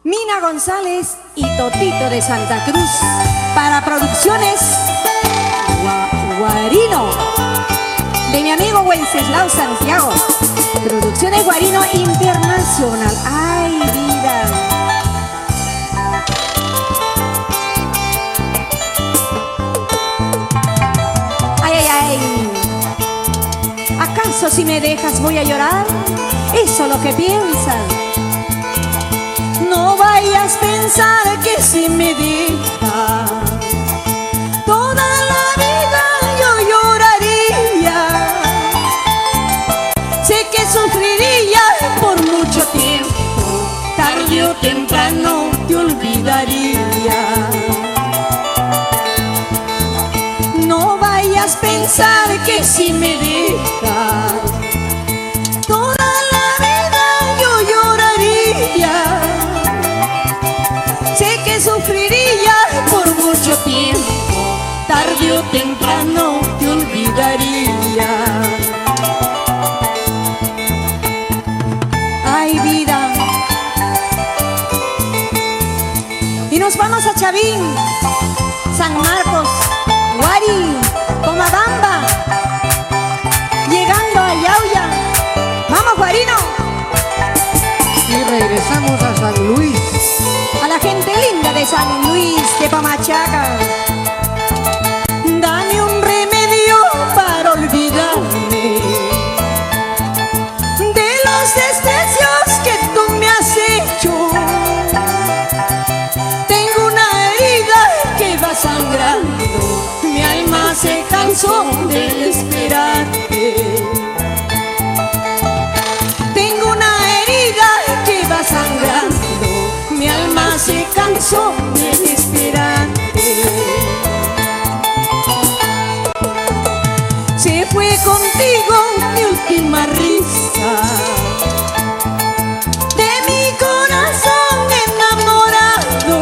Mina González y Totito de Santa Cruz para Producciones Guarino, de mi amigo Wenceslao Santiago. Producciones Guarino Internacional. ¡Ay, vida! ¡Ay, ay, ay! ¿Acaso si me dejas voy a llorar? Eso es lo que piensas. No vayas a pensar que si me dejas toda la vida yo lloraría. Sé que sufriría por mucho tiempo, tarde o temprano te olvidaría. No vayas a pensar que si me dejas toda la vida yo lloraría. Sé que sufriría por mucho tiempo, tarde o temprano te olvidaría. Ay, vida. Y nos vamos a Chavín, San Marcos, Guari, Comabamba, llegando a Yauya. ¡Vamos, Guarino! Y regresamos a San Luis. A la gente linda de San Luis, de Pamachaca. Dame un remedio para olvidarme de los desprecios que tú me has hecho. Tengo una herida que va sangrando, mi alma se cansó de esperarte. Tengo una herida que va sangrando, mi alma se cansó de esperarte. Se fue contigo mi última risa, de mi corazón enamorado.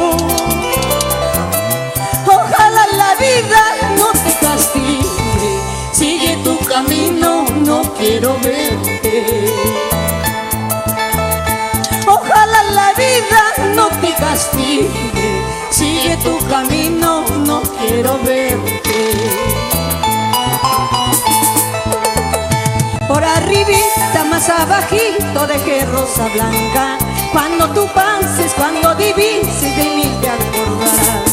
Ojalá la vida no te castigue, sigue tu camino, no quiero verte. Ojalá la vida no te castigue, sigue tu camino, no quiero verte. Por arribita, más abajito dejé rosa blanca. Cuando tú pases, cuando divises de mí te acordarás.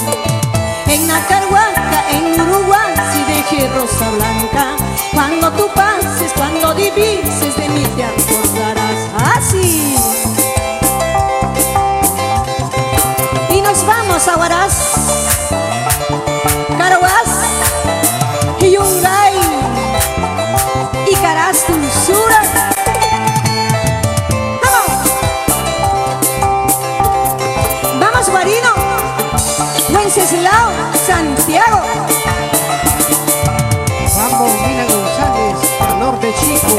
En Nacarhuaca, en Uruguay, si dejé rosa blanca. Cuando tú pases, cuando divises de mí te acordarás. Así. Y nos vamos a Huaraz, Caroás, Yungay y Carastusura. ¡Vamos! ¡Vamos, Guarino! Wenceslao Santiago. Vamos, Mina González, Calor de Chico.